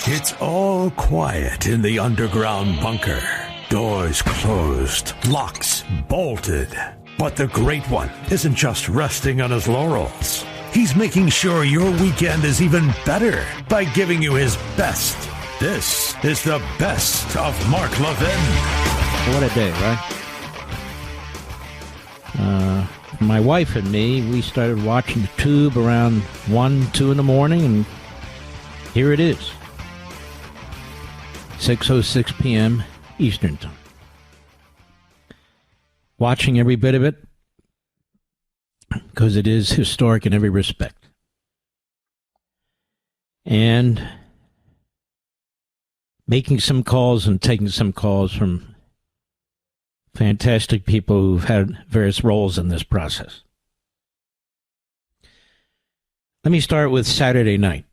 It's all quiet in the underground bunker. Doors closed, locks bolted. But the Great One isn't just resting on his laurels. He's making sure your weekend is even better by giving you his best. This is the best of Mark Levin. What a day, right? My wife and me, we started watching the tube around 1, 2 in the morning, and here it is. 6:06 p.m. Eastern Time. Watching every bit of it, because it is historic in every respect. And making some calls and taking some calls from fantastic people who've had various roles in this process. Let me start with Saturday night.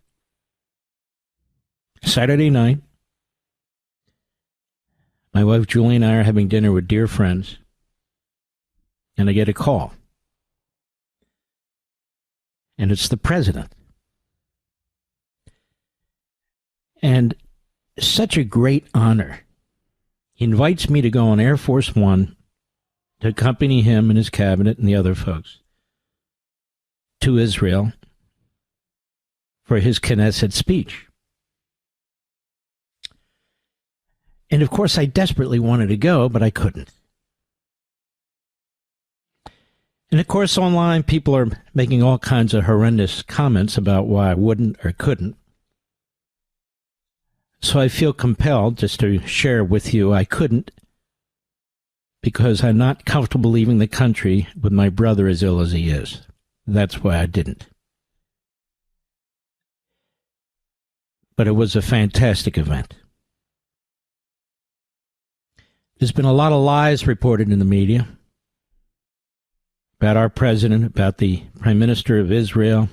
Saturday night, my wife Julie and I are having dinner with dear friends, and I get a call. And it's the president. And such a great honor. He invites me to go on Air Force One to accompany him and his cabinet and the other folks to Israel for his Knesset speech. And of course, I desperately wanted to go, but I couldn't. And of course, online, people are making all kinds of horrendous comments about why I wouldn't or couldn't. So I feel compelled just to share with you I couldn't, because I'm not comfortable leaving the country with my brother as ill as he is. That's why I didn't. But it was a fantastic event. There's been a lot of lies reported in the media about our president, about the Prime Minister of Israel.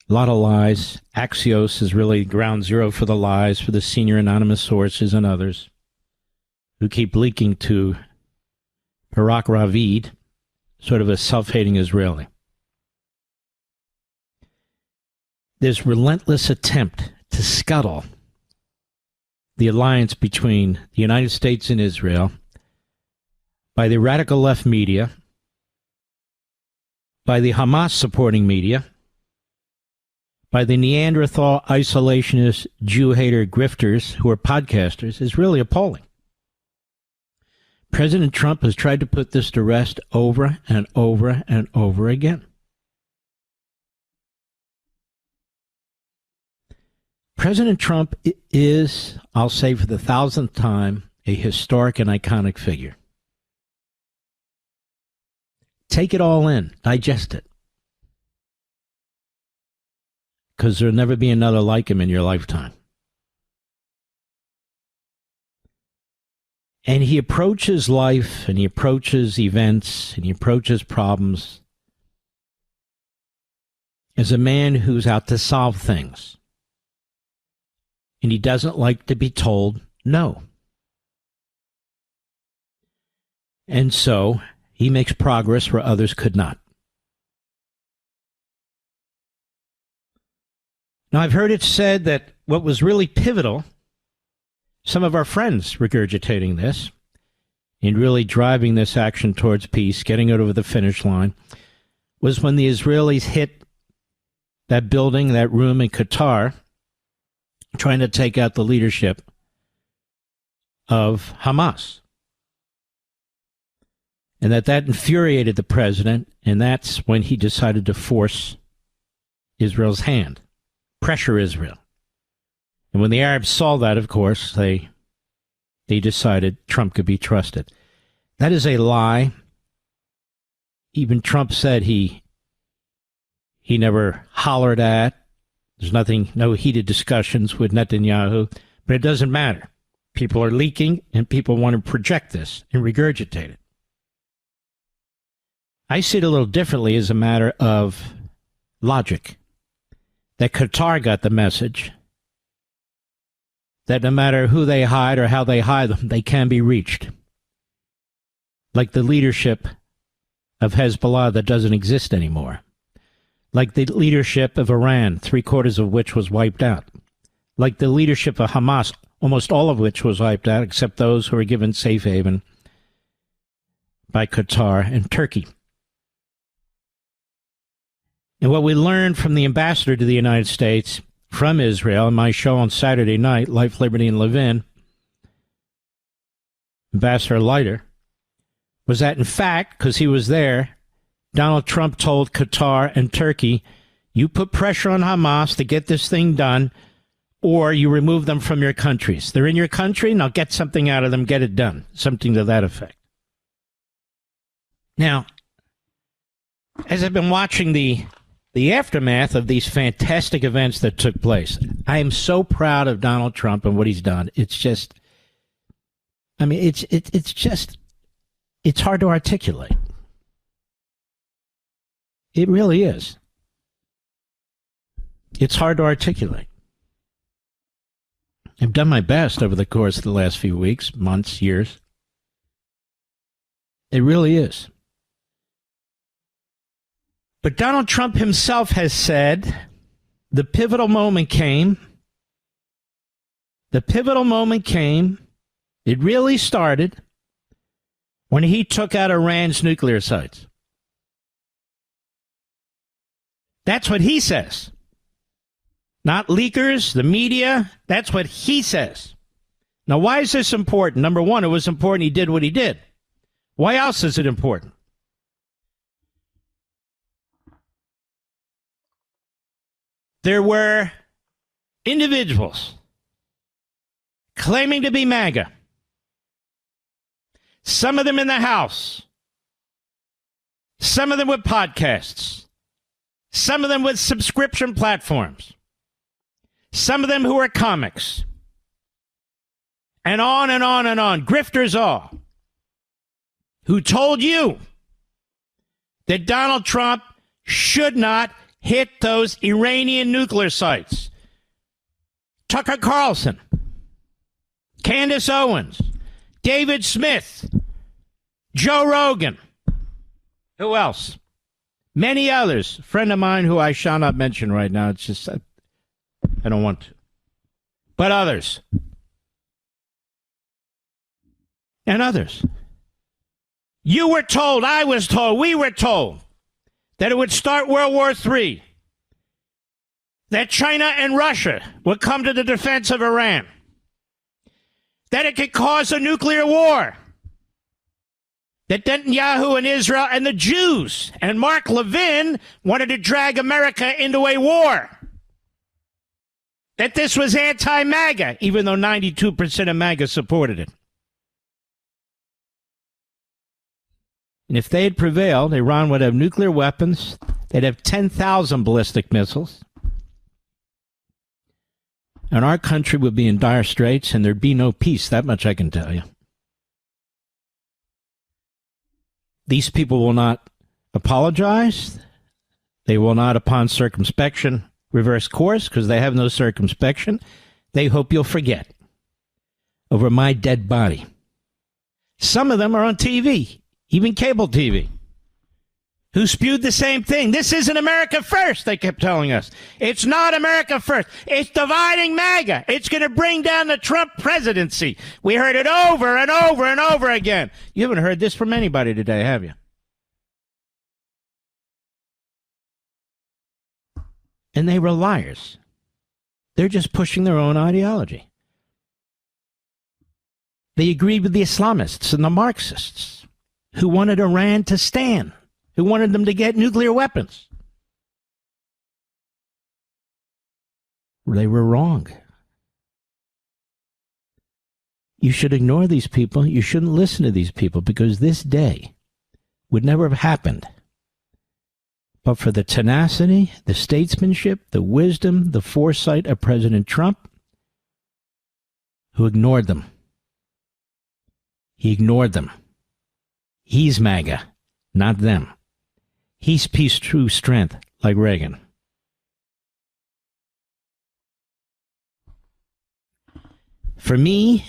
A lot of lies. Axios is really ground zero for the lies for the senior anonymous sources and others who keep leaking to Barak Ravid, sort of a self-hating Israeli. This relentless attempt to scuttle the alliance between the United States and Israel by the radical left media, by the Hamas supporting media, by the Neanderthal isolationist Jew-hater grifters who are podcasters is really appalling. President Trump has tried to put this to rest over and over and over again. President Trump is, I'll say for the 1,000th time, a historic and iconic figure. Take it all in, digest it. Because there'll never be another like him in your lifetime. And he approaches life, and he approaches events, and he approaches problems as a man who's out to solve things. And he doesn't like to be told no. And so he makes progress where others could not. Now, I've heard it said that what was really pivotal, some of our friends regurgitating this, and really driving this action towards peace, getting it over the finish line, was when the Israelis hit that building, that room in Qatar, trying to take out the leadership of Hamas. And that infuriated the president, and that's when he decided to force Israel's hand, pressure Israel. And when the Arabs saw that, of course, they decided Trump could be trusted. That is a lie. Even Trump said he never hollered at. There's no heated discussions with Netanyahu, but it doesn't matter. People are leaking, and people want to project this and regurgitate it. I see it a little differently as a matter of logic. That Qatar got the message that no matter who they hide or how they hide them, they can be reached. Like the leadership of Hezbollah that doesn't exist anymore. Like the leadership of Iran, 3/4 of which was wiped out. like the leadership of Hamas, almost all of which was wiped out, except those who were given safe haven by Qatar and Turkey. And what we learned from the ambassador to the United States from Israel in my show on Saturday night, Life, Liberty, and Levin, Ambassador Leiter, was that, in fact, because he was there, Donald Trump told Qatar and Turkey, you put pressure on Hamas to get this thing done, or you remove them from your countries. They're in your country, now get something out of them, get it done. Something to that effect. Now, as I've been watching the aftermath of these fantastic events that took place, I am so proud of Donald Trump and what he's done. It's just, I mean, it's hard to articulate. It really is. It's hard to articulate. I've done my best over the course of the last few weeks, months, years. It really is. But Donald Trump himself has said the pivotal moment came. The pivotal moment came. It really started when he took out Iran's nuclear sites. That's what he says. Not leakers, the media. That's what he says. Now, why is this important? Number one, it was important he did what he did. Why else is it important? There were individuals claiming to be MAGA. Some of them in the House. Some of them with podcasts. Some of them with subscription platforms. Some of them who are comics. And on and on and on. Grifters all. Who told you that Donald Trump should not hit those Iranian nuclear sites. Tucker Carlson, Candice Owens, David Smith, Joe Rogan. Who else? Many others. A friend of mine who I shall not mention right now. It's just, I don't want to. But others. And others. You were told, I was told, we were told that it would start World War III, that China and Russia would come to the defense of Iran, that it could cause a nuclear war, that Netanyahu and Israel and the Jews and Mark Levin wanted to drag America into a war, that this was anti-MAGA, even though 92% of MAGA supported it. And if they had prevailed, Iran would have nuclear weapons. They'd have 10,000 ballistic missiles. And our country would be in dire straits, and there'd be no peace. That much I can tell you. These people will not apologize. They will not, upon circumspection, reverse course, because they have no circumspection. They hope you'll forget over my dead body. Some of them are on TV. Even cable TV, who spewed the same thing. This isn't America first, they kept telling us. It's not America first. It's dividing MAGA. It's going to bring down the Trump presidency. We heard it over and over and over again. You haven't heard this from anybody today, have you? And they were liars. They're just pushing their own ideology. They agreed with the Islamists and the Marxists, who wanted Iran to stand, who wanted them to get nuclear weapons. They were wrong. You should ignore these people. You shouldn't listen to these people, because this day would never have happened but for the tenacity, the statesmanship, the wisdom, the foresight of President Trump, who ignored them. He ignored them. He's MAGA, not them. He's peace, true strength, like Reagan. For me,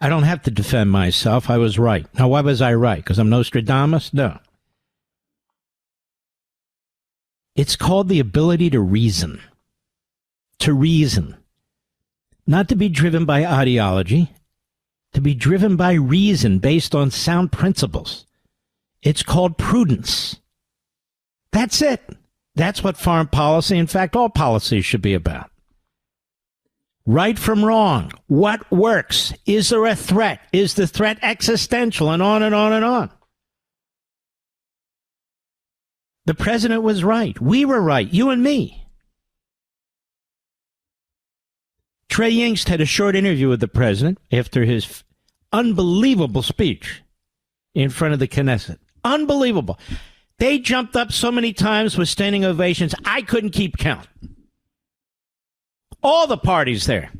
I don't have to defend myself. I was right. Now, why was I right? Because I'm Nostradamus? No. It's called the ability to reason. To reason. not to be driven by ideology, to be driven by reason based on sound principles. It's called prudence. That's it. That's what foreign policy, in fact, all policy should be about. Right from wrong. What works? Is there a threat? Is the threat existential? And on and on and on. The president was right. We were right. You and me. Trey Yingst had a short interview with the president after his unbelievable speech in front of the Knesset. Unbelievable. They jumped up so many times with standing ovations, I couldn't keep count. All the parties there.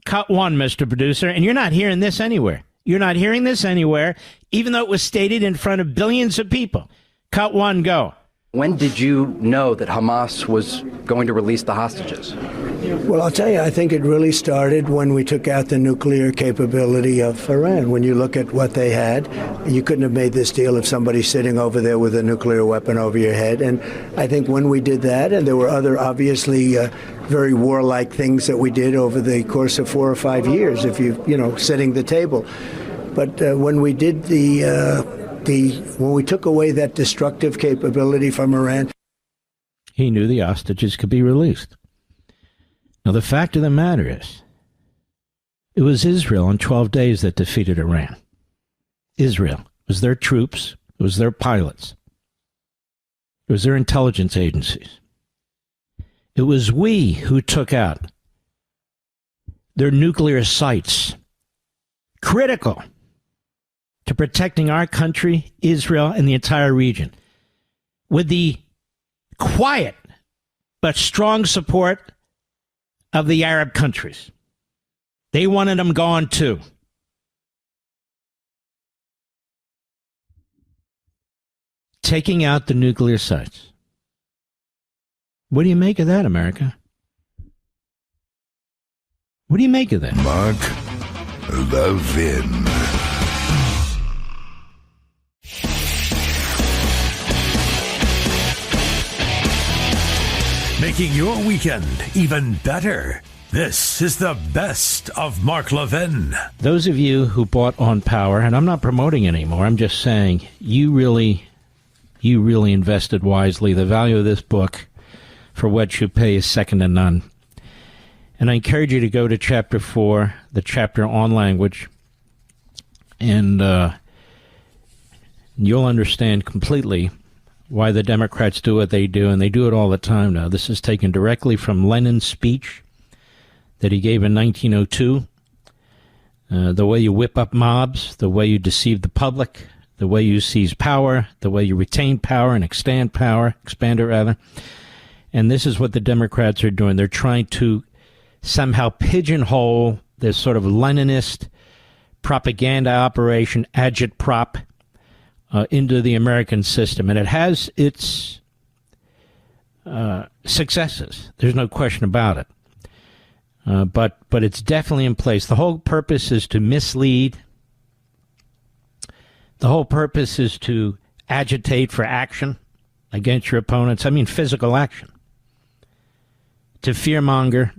Cut one, Mr. Producer, and you're not hearing this anywhere. You're not hearing this anywhere, even though it was stated in front of billions of people. Cut one, go. When did you know that Hamas was going to release the hostages? Well, I'll tell you, I think it really started when we took out the nuclear capability of Iran. When you look at what they had, you couldn't have made this deal if somebody's sitting over there with a nuclear weapon over your head. And I think when we did that, and there were other obviously very warlike things that we did over the course of 4 or 5 years, if you setting the table. But when we did when we took away that destructive capability from Iran, he knew the hostages could be released. Now, the fact of the matter is, it was Israel in 12 days that defeated Iran. Israel. It was their troops. It was their pilots. It was their intelligence agencies. It was we who took out their nuclear sites, critical to protecting our country, Israel, and the entire region, with the quiet but strong support of the Arab countries. They wanted them gone too. Taking out the nuclear sites. What do you make of that, America? What do you make of that? Mark Levin. Making your weekend even better. This is the best of Mark Levin. Those of you who bought On Power, and I'm not promoting anymore, I'm just saying, you really invested wisely. The value of this book for what you pay is second to none. And I encourage you to go to Chapter 4, the chapter on language, and you'll understand completely why the Democrats do what they do, and they do it all the time now. This is taken directly from Lenin's speech that he gave in 1902. The way you whip up mobs, the way you deceive the public, the way you seize power, the way you retain power and expand it rather. And this is what the Democrats are doing. They're trying to somehow pigeonhole this sort of Leninist propaganda operation, agitprop, into the American system. And it has its successes. There's no question about it. But it's definitely in place. The whole purpose is to mislead. The whole purpose is to agitate for action against your opponents. I mean physical action. To fearmonger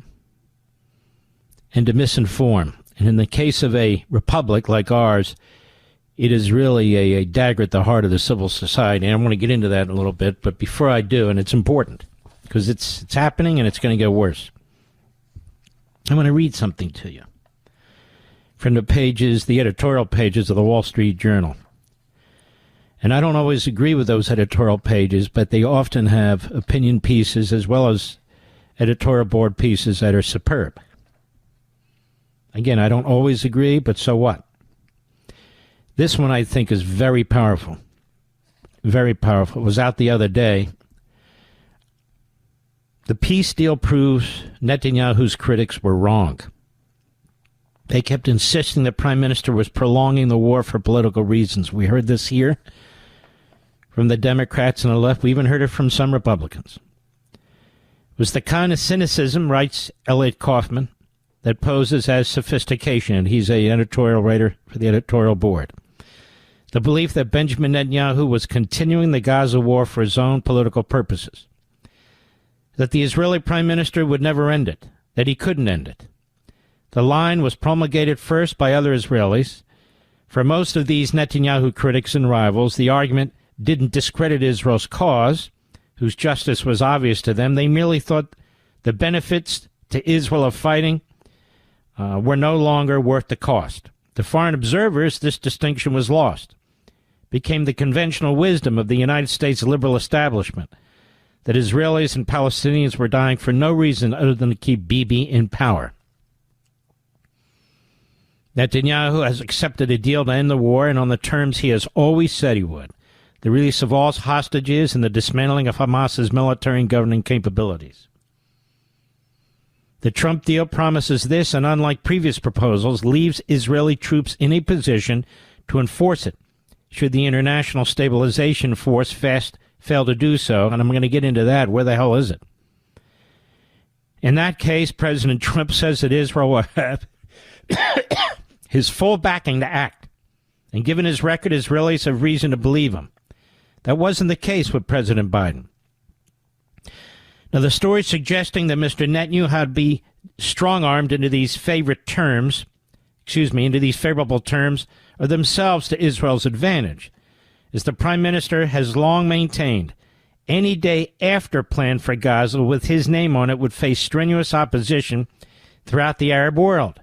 and to misinform. And in the case of a republic like ours, it is really a dagger at the heart of the civil society. And I want to get into that in a little bit, but before I do, and it's important, because it's happening and it's going to get worse. I'm going to read something to you from the editorial pages of the Wall Street Journal. And I don't always agree with those editorial pages, but they often have opinion pieces as well as editorial board pieces that are superb. Again, I don't always agree, but so what? This one I think is very powerful. Very powerful. It was out the other day. The peace deal proves Netanyahu's critics were wrong. They kept insisting the prime minister was prolonging the war for political reasons. We heard this here from the Democrats and the left. We even heard it from some Republicans. It was the kind of cynicism, writes Elliot Kaufman, that poses as sophistication. And he's an editorial writer for the editorial board. The belief that Benjamin Netanyahu was continuing the Gaza war for his own political purposes. That the Israeli prime minister would never end it. that he couldn't end it. The line was promulgated first by other Israelis. For most of these Netanyahu critics and rivals, the argument didn't discredit Israel's cause, whose justice was obvious to them. They merely thought the benefits to Israel of fighting were no longer worth the cost. To foreign observers, this distinction was lost. It became the conventional wisdom of the United States liberal establishment that Israelis and Palestinians were dying for no reason other than to keep Bibi in power. Netanyahu has accepted a deal to end the war, and on the terms he has always said he would: the release of all hostages and the dismantling of Hamas's military and governing capabilities. The Trump deal promises this, and unlike previous proposals, leaves Israeli troops in a position to enforce it, should the International Stabilization Force fail to do so, and I'm going to get into that. Where the hell is it? In that case, President Trump says that Israel will have his full backing to act, and given his record, Israelis have reason to believe him. That wasn't the case with President Biden. Now, the story suggesting that Mr. Netanyahu had to be strong-armed into these favorable terms are themselves to Israel's advantage, as the Prime Minister has long maintained any day after plan for Gaza with his name on it would face strenuous opposition throughout the Arab world.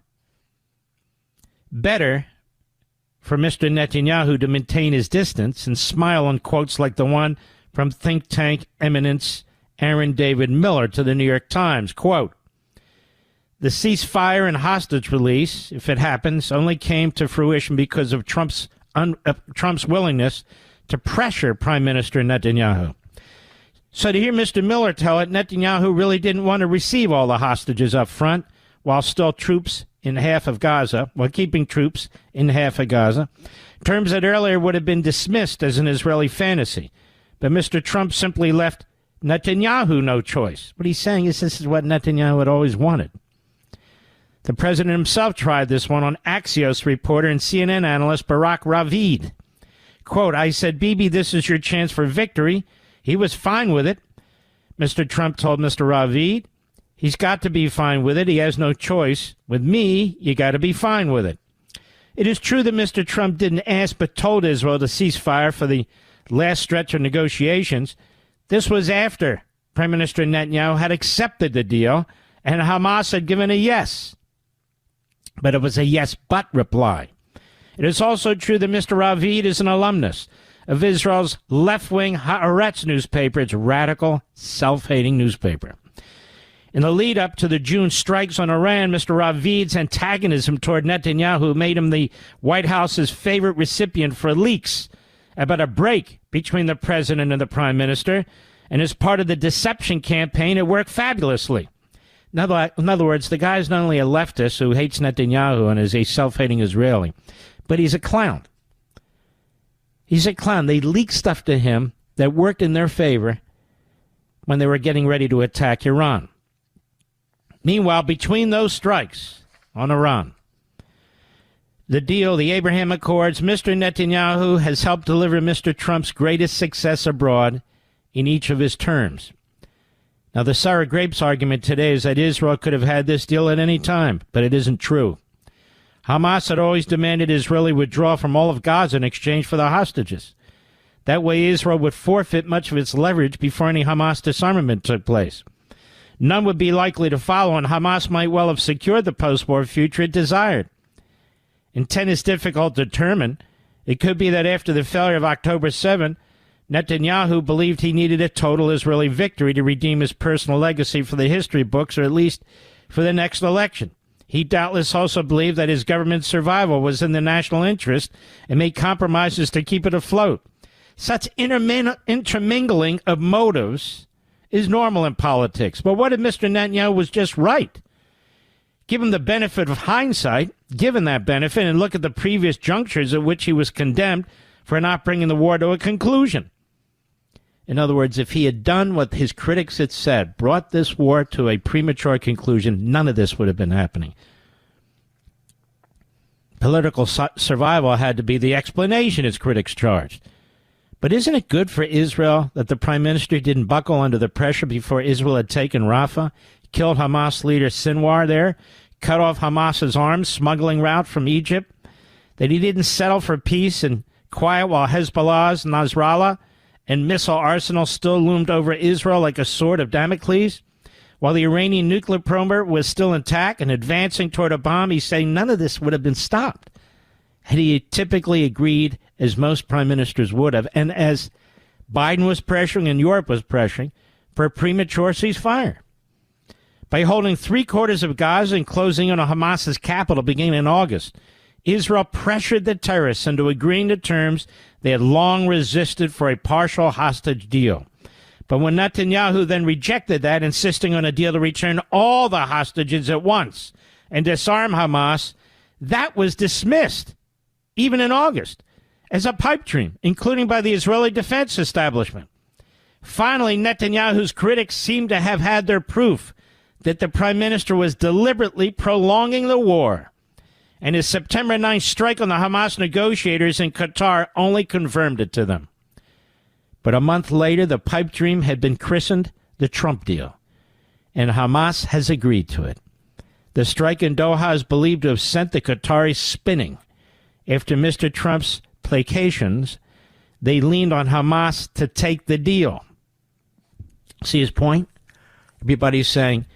Better for Mr. Netanyahu to maintain his distance and smile on quotes like the one from think tank eminence Aaron David Miller to the New York Times, quote, "The ceasefire and hostage release, if it happens, only came to fruition because of Trump's willingness to pressure Prime Minister Netanyahu." So to hear Mr. Miller tell it, Netanyahu really didn't want to receive all the hostages up front while still troops in half of Gaza, while keeping troops in half of Gaza, terms that earlier would have been dismissed as an Israeli fantasy. But Mr. Trump simply left Netanyahu no choice. What he's saying is this is what Netanyahu had always wanted. The president himself tried this one on Axios reporter and CNN analyst Barak Ravid. Quote, "I said, Bibi, this is your chance for victory. He was fine with it." Mr. Trump told Mr. Ravid, "He's got to be fine with it. He has no choice. With me, you got to be fine with it." It is true that Mr. Trump didn't ask but told Israel to cease fire for the last stretch of negotiations. This was after Prime Minister Netanyahu had accepted the deal and Hamas had given a yes. But it was a yes but reply. It is also true that Mr. Ravid is an alumnus of Israel's left-wing Haaretz newspaper, its radical, self-hating newspaper. In the lead-up to the June strikes on Iran, Mr. Ravid's antagonism toward Netanyahu made him the White House's favorite recipient for leaks about a break between the president and the prime minister, and as part of the deception campaign, it worked fabulously. In other words, the guy's not only a leftist who hates Netanyahu and is a self-hating Israeli, but he's a clown. He's a clown. They leaked stuff to him that worked in their favor when they were getting ready to attack Iran. Meanwhile, between those strikes on Iran, the deal, the Abraham Accords, Mr. Netanyahu has helped deliver Mr. Trump's greatest success abroad in each of his terms. Now, the sour grapes argument today is that Israel could have had this deal at any time, but it isn't true. Hamas had always demanded Israeli withdraw from all of Gaza in exchange for the hostages. That way, Israel would forfeit much of its leverage before any Hamas disarmament took place. None would be likely to follow, and Hamas might well have secured the post-war future it desired. Intent is difficult to determine. It could be that after the failure of October 7, Netanyahu believed he needed a total Israeli victory to redeem his personal legacy for the history books, or at least for the next election. He doubtless also believed that his government's survival was in the national interest and made compromises to keep it afloat. Such intermingling of motives is normal in politics. But what if Mr. Netanyahu was just right? Give him the benefit of hindsight, given that benefit, and look at the previous junctures at which he was condemned for not bringing the war to a conclusion. In other words, if he had done what his critics had said, brought this war to a premature conclusion, none of this would have been happening. Political survival had to be the explanation, his critics charged. But isn't it good for Israel that the prime minister didn't buckle under the pressure before Israel had taken Rafah, killed Hamas leader Sinwar there, cut off Hamas's arms smuggling route from Egypt, that he didn't settle for peace and quiet while Hezbollah's Nasrallah and missile arsenal still loomed over Israel like a sword of Damocles, while the Iranian nuclear program was still intact and advancing toward a bomb. He's saying none of this would have been stopped had he typically agreed, as most prime ministers would have, and as Biden was pressuring and Europe was pressuring, for a premature ceasefire. By holding 3/4 of Gaza and closing in on Hamas's capital beginning in August, Israel pressured the terrorists into agreeing to terms they had long resisted for a partial hostage deal. But when Netanyahu then rejected that, insisting on a deal to return all the hostages at once and disarm Hamas, that was dismissed, even in August, as a pipe dream, including by the Israeli defense establishment. Finally, Netanyahu's critics seem to have had their proof that the prime minister was deliberately prolonging the war. And his September 9th strike on the Hamas negotiators in Qatar only confirmed it to them. But a month later, the pipe dream had been christened the Trump deal, and Hamas has agreed to it. The strike in Doha is believed to have sent the Qataris spinning. After Mr. Trump's placations, they leaned on Hamas to take the deal. See his point? Everybody's saying,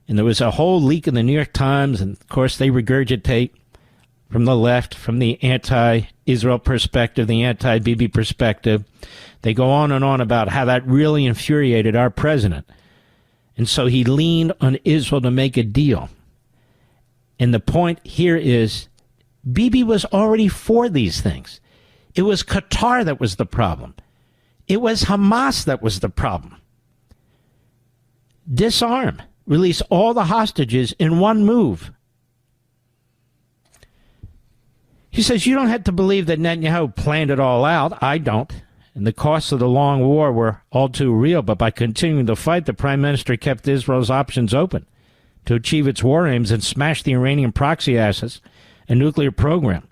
and there was a whole leak in the New York Times, and of course they regurgitate from the left, from the anti-Israel perspective, the anti-Bibi perspective. They go on and on about how that really infuriated our president. And so he leaned on Israel to make a deal. And the point here is, Bibi was already for these things. It was Qatar that was the problem. It was Hamas that was the problem. Disarm. Release all the hostages in one move. He says, you don't have to believe that Netanyahu planned it all out. I don't. And the costs of the long war were all too real. But by continuing the fight, the prime minister kept Israel's options open to achieve its war aims and smash the Iranian proxy assets and nuclear program.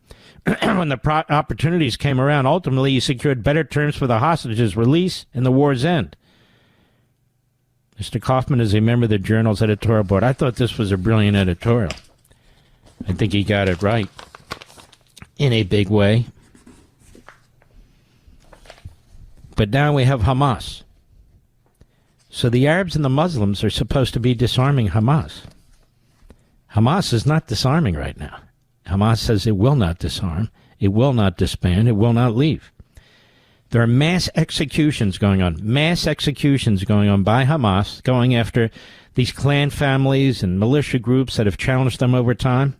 When the opportunities came around, ultimately he secured better terms for the hostages' release and the war's end. Mr. Kaufman is a member of the Journal's editorial board. I thought this was a brilliant editorial. I think he got it right in a big way. But now we have Hamas. So the Arabs and the Muslims are supposed to be disarming Hamas. Hamas is not disarming right now. Hamas says it will not disarm, it will not disband, it will not leave. There are mass executions going on by Hamas, going after these clan families and militia groups that have challenged them over time,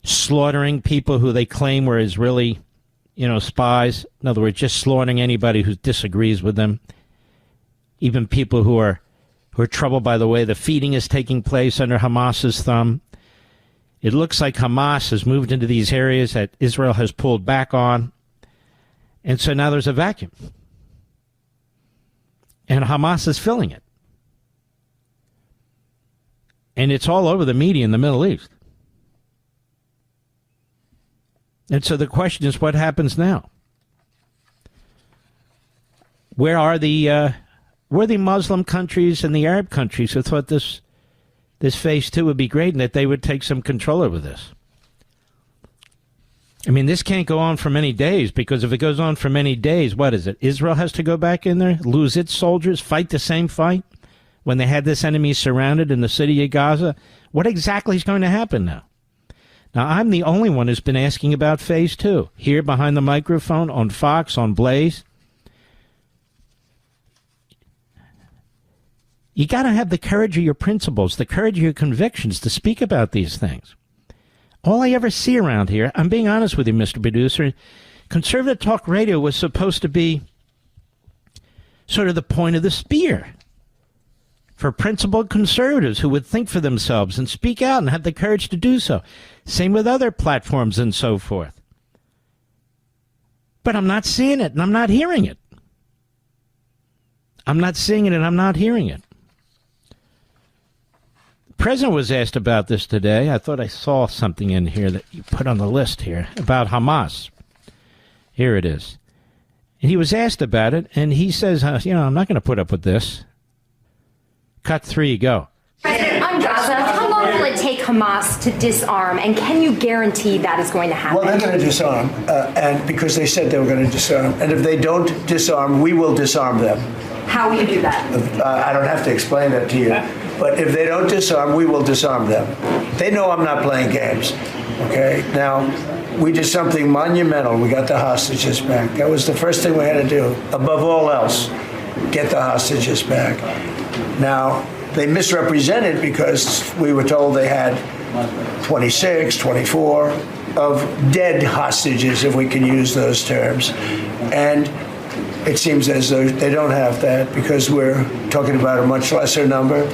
slaughtering people who they claim were Israeli, spies. In other words, just slaughtering anybody who disagrees with them, even people who are troubled by the way the feeding is taking place under Hamas's thumb. It looks like Hamas has moved into these areas that Israel has pulled back on. And so now there's a vacuum. And Hamas is filling it. And it's all over the media in the Middle East. And so the question is, what happens now? Where are the Muslim countries and the Arab countries who thought this phase two would be great and that they would take some control over this? I mean, this can't go on for many days, because if it goes on for many days, what is it? Israel has to go back in there, lose its soldiers, fight the same fight when they had this enemy surrounded in the city of Gaza? What exactly is going to happen now? Now, I'm the only one who's been asking about phase two, here behind the microphone, on Fox, on Blaze. You got to have the courage of your principles, the courage of your convictions to speak about these things. All I ever see around here, I'm being honest with you, Mr. Producer, conservative talk radio was supposed to be sort of the point of the spear for principled conservatives who would think for themselves and speak out and have the courage to do so. Same with other platforms and so forth. But I'm not seeing it and I'm not hearing it. I'm not seeing it and I'm not hearing it. The president was asked about this today. I thought I saw something in here that you put on the list here about Hamas. Here it is. And he was asked about it, and he says, I'm not going to put up with this. Cut 3, go. President, on Gaza, how long will it take Hamas to disarm, and can you guarantee that is going to happen? Well, they're going to disarm, and because they said they were going to disarm. And if they don't disarm, we will disarm them. How will you do that? I don't have to explain that to you. But if they don't disarm, we will disarm them. They know I'm not playing games. Okay? Now, we did something monumental. We got the hostages back. That was the first thing we had to do. Above all else, get the hostages back. Now, they misrepresented because we were told they had 26, 24 of dead hostages, if we can use those terms. And it seems as though they don't have that because we're talking about a much lesser number.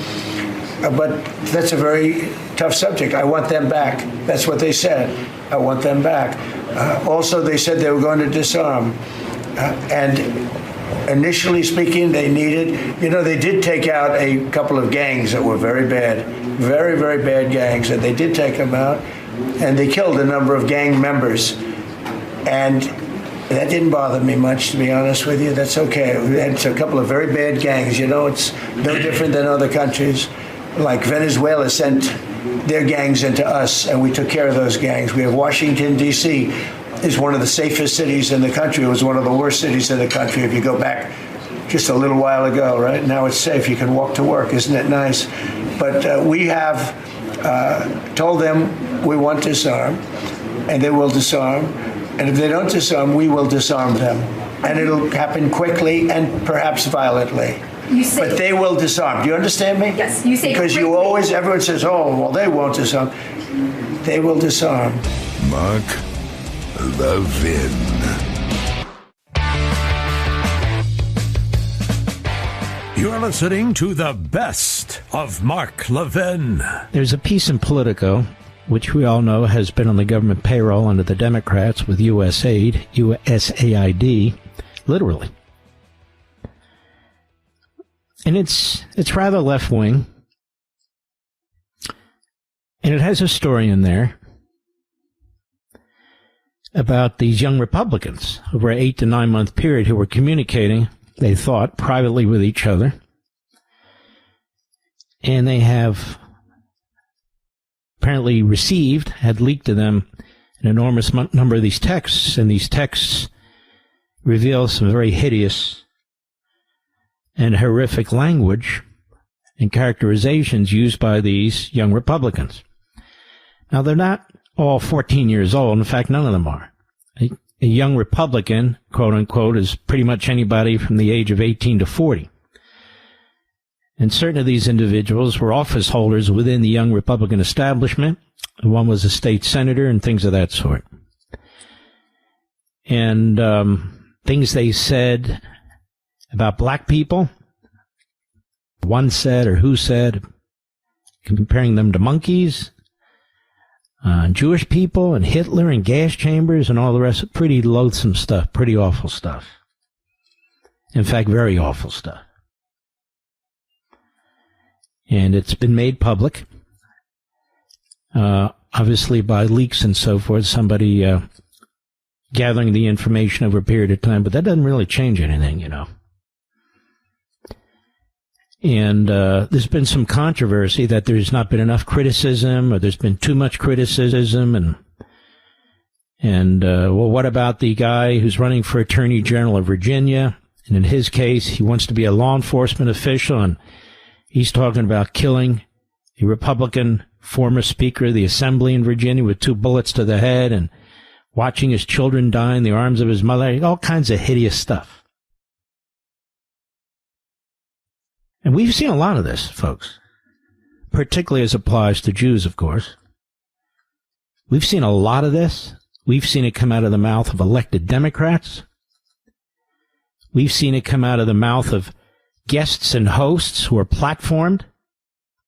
But that's a very tough subject. I want them back. That's what they said. I want them back. Also, they said they were going to disarm. And initially speaking, they needed, they did take out a couple of gangs that were very bad, very, very bad gangs, and they did take them out, and they killed a number of gang members. And that didn't bother me much, to be honest with you. That's okay. We had a couple of very bad gangs. It's no different than other countries. Like Venezuela sent their gangs into us, and we took care of those gangs. We have Washington, D.C., is one of the safest cities in the country. It was one of the worst cities in the country if you go back just a little while ago, right? Now it's safe. You can walk to work. Isn't it nice? But we have told them we want to disarm, and they will disarm. And if they don't disarm, we will disarm them. And it'll happen quickly and perhaps violently. But they will disarm. Do you understand me? Yes. You say because everyone says, oh, well, they won't disarm. They will disarm. Mark Levin. You're listening to the best of Mark Levin. There's a piece in Politico, which we all know has been on the government payroll under the Democrats with USAID, USAID, literally. And it's rather left-wing. And it has a story in there about these young Republicans over an 8 to 9 month period who were communicating, they thought, privately with each other. And they have apparently had leaked to them an enormous number of these texts, and these texts reveal some very hideous and horrific language and characterizations used by these young Republicans. Now, they're not all 14 years old. In fact, none of them are. A young Republican, quote unquote, is pretty much anybody from the age of 18 to 40. And certain of these individuals were office holders within the young Republican establishment. One was a state senator and things of that sort. And things they said about black people, one said or who said, comparing them to monkeys, Jewish people and Hitler and gas chambers and all the rest. Pretty loathsome stuff, pretty awful stuff. In fact, very awful stuff. And it's been made public, obviously by leaks and so forth, somebody gathering the information over a period of time, but that doesn't really change anything, And there's been some controversy that there's not been enough criticism, or there's been too much criticism, and well, what about the guy who's running for Attorney General of Virginia? And in his case, he wants to be a law enforcement official, and he's talking about killing a Republican former Speaker of the Assembly in Virginia with 2 bullets to the head, and watching his children die in the arms of his mother, all kinds of hideous stuff. And we've seen a lot of this, folks, particularly as applies to Jews, of course. We've seen a lot of this. We've seen it come out of the mouth of elected Democrats. We've seen it come out of the mouth of guests and hosts who are platformed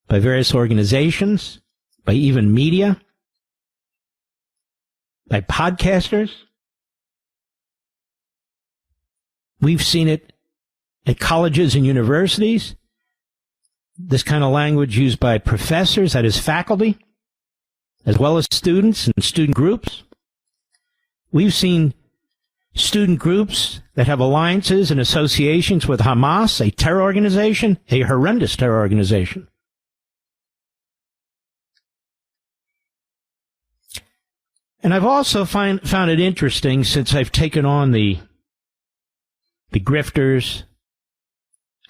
by various organizations, by even media, by podcasters. We've seen it at colleges and universities. This kind of language used by professors, that is faculty, as well as students and student groups. We've seen student groups that have alliances and associations with Hamas, a terror organization, a horrendous terror organization. And I've also found it interesting, since I've taken on the grifters,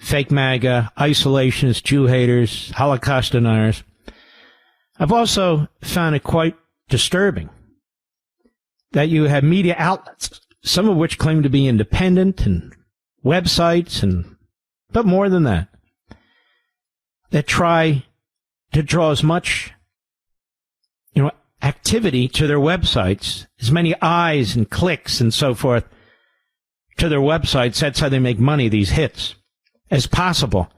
fake MAGA, isolationists, Jew haters, Holocaust deniers, I've also found it quite disturbing that you have media outlets, some of which claim to be independent, and websites, but more than that, that try to draw as much, activity to their websites, as many eyes and clicks and so forth to their websites, that's how they make money, these hits, as possible,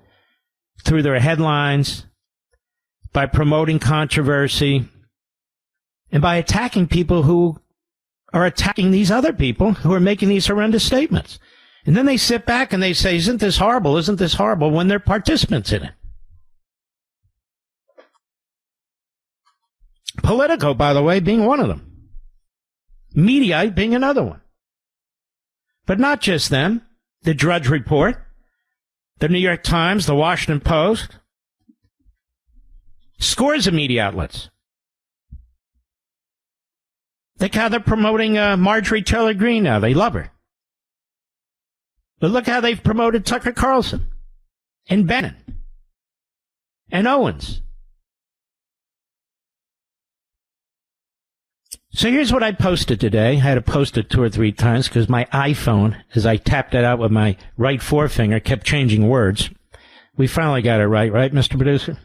through their headlines, by promoting controversy, and by attacking people who are attacking these other people who are making these horrendous statements. And then they sit back and they say, isn't this horrible? Isn't this horrible? When they're participants in it. Politico, by the way, being one of them. Mediaite being another one. But not just them. The Drudge Report, the New York Times, the Washington Post, scores of media outlets. Look how they're promoting Marjorie Taylor Greene now. They love her. But look how they've promoted Tucker Carlson and Bannon and Owens. So here's what I posted today. I had to post it 2 or 3 times because my iPhone, as I tapped it out with my right forefinger, kept changing words. We finally got it right, Mr. Producer?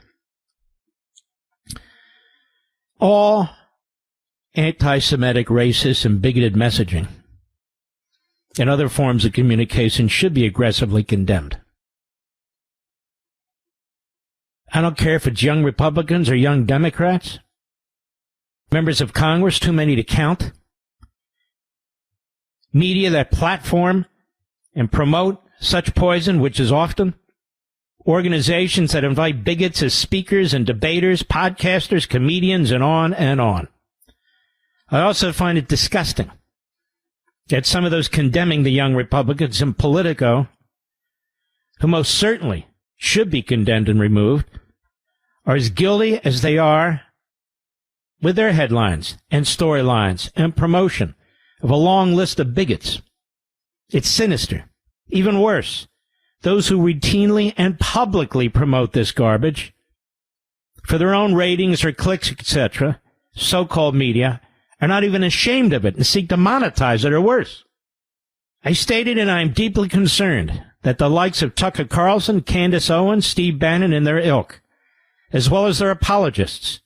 All anti-Semitic, racist, and bigoted messaging and other forms of communication should be aggressively condemned. I don't care if it's young Republicans or young Democrats, members of Congress, too many to count, media that platform and promote such poison, which is often, organizations that invite bigots as speakers and debaters, podcasters, comedians, and on and on. I also find it disgusting that some of those condemning the young Republicans in Politico, who most certainly should be condemned and removed, are as guilty as they are with their headlines and storylines and promotion of a long list of bigots. It's sinister. Even worse, those who routinely and publicly promote this garbage for their own ratings or clicks, etc., so-called media, are not even ashamed of it and seek to monetize it or worse. I stated, and I am deeply concerned, that the likes of Tucker Carlson, Candice Owens, Steve Bannon, and their ilk, as well as their apologists,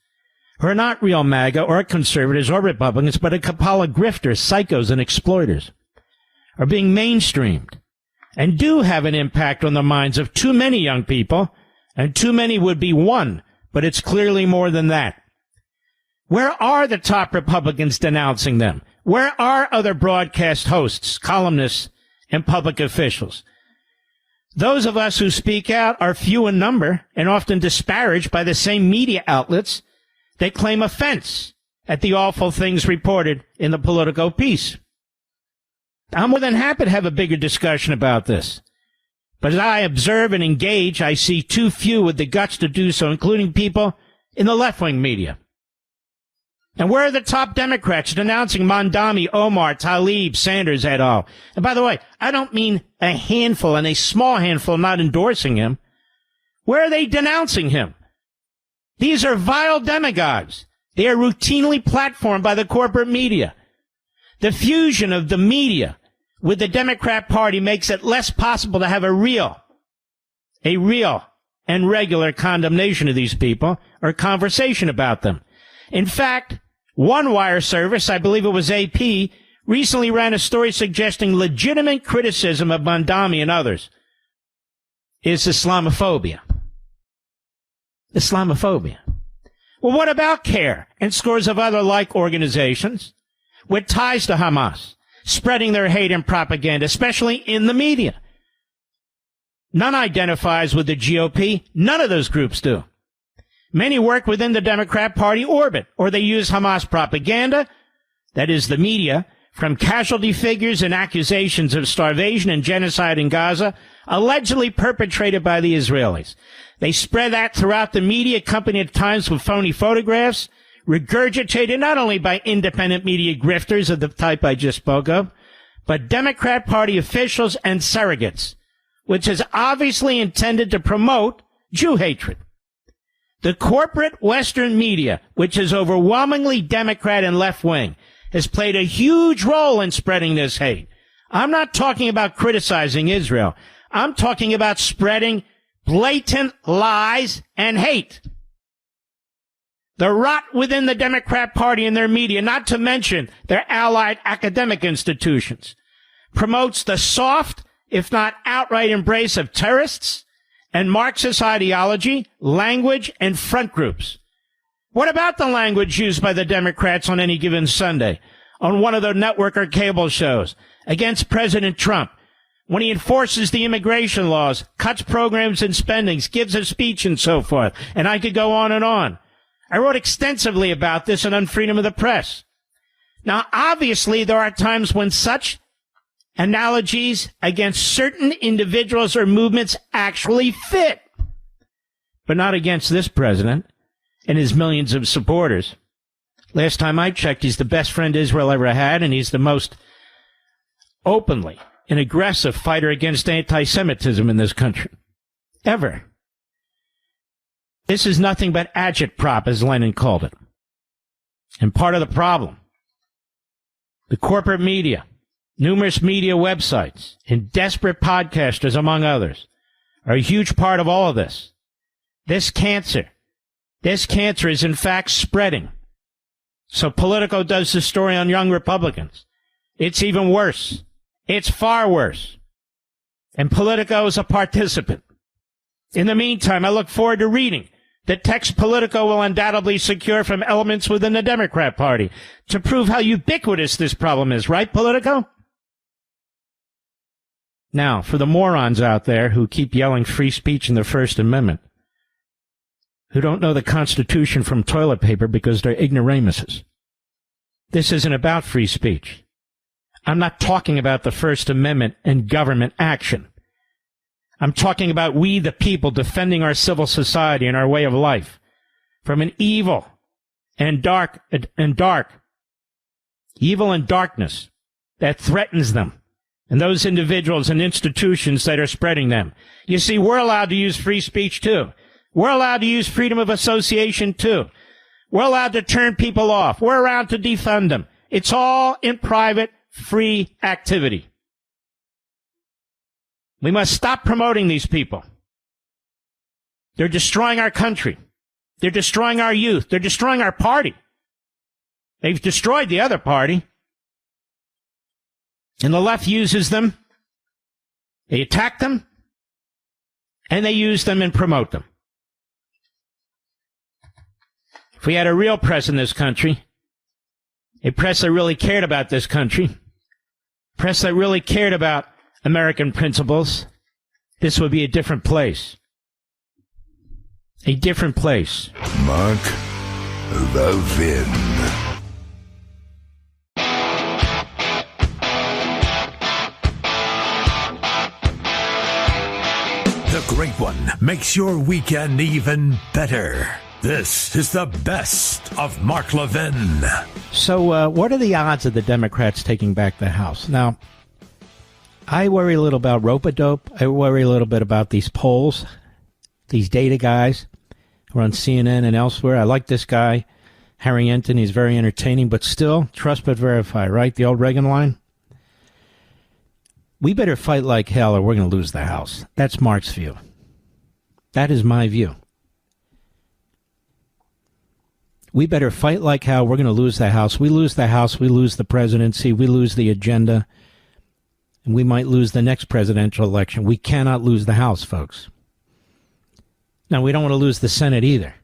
who are not real MAGA or conservatives or Republicans, but a cabal of grifters, psychos, and exploiters, are being mainstreamed and do have an impact on the minds of too many young people, and too many would be one, but it's clearly more than that. Where are the top Republicans denouncing them? Where are other broadcast hosts, columnists, and public officials? Those of us who speak out are few in number and often disparaged by the same media outlets that claim offense at the awful things reported in the Politico piece. I'm more than happy to have a bigger discussion about this. But as I observe and engage, I see too few with the guts to do so, including people in the left-wing media. And where are the top Democrats denouncing Mondami, Omar, Tlaib, Sanders et al.? And by the way, I don't mean a handful and a small handful not endorsing him. Where are they denouncing him? These are vile demagogues. They are routinely platformed by the corporate media. The fusion of the media with the Democrat Party makes it less possible to have a real and regular condemnation of these people or conversation about them. In fact, one wire service, I believe it was AP, recently ran a story suggesting legitimate criticism of Mondami and others is Islamophobia. Islamophobia. Well, what about CARE and scores of other like organizations with ties to Hamas, spreading their hate and propaganda, especially in the media? None identifies with the GOP. None of those groups do. Many work within the Democrat Party orbit, or they use Hamas propaganda, that is the media, from casualty figures and accusations of starvation and genocide in Gaza, allegedly perpetrated by the Israelis. They spread that throughout the media, accompanied at times with phony photographs, regurgitated not only by independent media grifters of the type I just spoke of, but Democrat Party officials and surrogates, which is obviously intended to promote Jew hatred. The corporate Western media, which is overwhelmingly Democrat and left-wing, has played a huge role in spreading this hate. I'm not talking about criticizing Israel. I'm talking about spreading blatant lies and hate. The rot within the Democrat Party and their media, not to mention their allied academic institutions, promotes the soft, if not outright embrace of terrorists and Marxist ideology, language, and front groups. What about the language used by the Democrats on any given Sunday on one of their network or cable shows against President Trump when he enforces the immigration laws, cuts programs and spendings, gives a speech and so forth? And I could go on and on. I wrote extensively about this on Freedom of the Press. Now, obviously, there are times when such analogies against certain individuals or movements actually fit, but not against this president and his millions of supporters. Last time I checked, he's the best friend Israel ever had, and he's the most openly and aggressive fighter against anti-Semitism in this country. Ever. This is nothing but agitprop, as Lenin called it. And part of the problem, the corporate media, numerous media websites, and desperate podcasters, among others, are a huge part of all of this. This cancer is in fact spreading. So Politico does the story on young Republicans. It's even worse. It's far worse. And Politico is a participant. In the meantime, I look forward to reading the text Politico will undoubtedly secure from elements within the Democrat Party to prove how ubiquitous this problem is, right, Politico? Now, for the morons out there who keep yelling free speech in the First Amendment, who don't know the Constitution from toilet paper because they're ignoramuses, this isn't about free speech. I'm not talking about the First Amendment and government action. I'm talking about we, the people, defending our civil society and our way of life from an evil and darkness that threatens them and those individuals and institutions that are spreading them. You see, we're allowed to use free speech too. We're allowed to use freedom of association too. We're allowed to turn people off. We're allowed to defund them. It's all in private, free activity. We must stop promoting these people. They're destroying our country. They're destroying our youth. They're destroying our party. They've destroyed the other party. And the left uses them. They attack them. And they use them and promote them. If we had a real press in this country, a press that really cared about this country, press that really cared about American principles, this would be a different place. A different place. Mark Levin. The Great One makes your weekend even better. This is the best of Mark Levin. So what are the odds of the Democrats taking back the House? Now, I worry a little about rope-a-dope. I worry a little bit about these polls, these data guys who are on CNN and elsewhere. I like this guy, Harrington. He's very entertaining, but still, trust but verify, right? The old Reagan line. We better fight like hell or we're going to lose the House. That's Mark's view. That is my view. We better fight like hell. We're going to lose the House. We lose the House. We lose the presidency. We lose the agenda. And we might lose the next presidential election. We cannot lose the House, folks. Now, we don't want to lose the Senate either.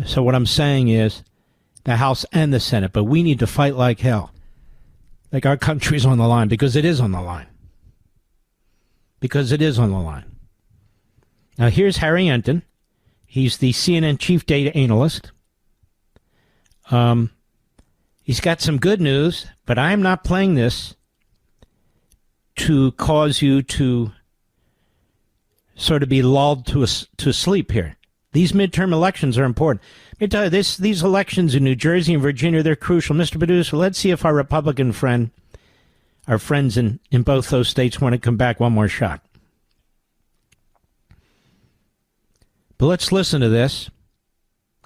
So what I'm saying is the House and the Senate, but we need to fight like hell. Like our country's on the line, because it is on the line. Because it is on the line. Now, here's Harrington. He's the CNN chief data analyst. He's got some good news, but I'm not playing this to cause you to sort of be lulled to sleep here. These midterm elections are important. Let me tell you, these elections in New Jersey and Virginia, they're crucial. Mr. Producer, let's see if our Republican our friends in both those states want to come back one more shot. But let's listen to this.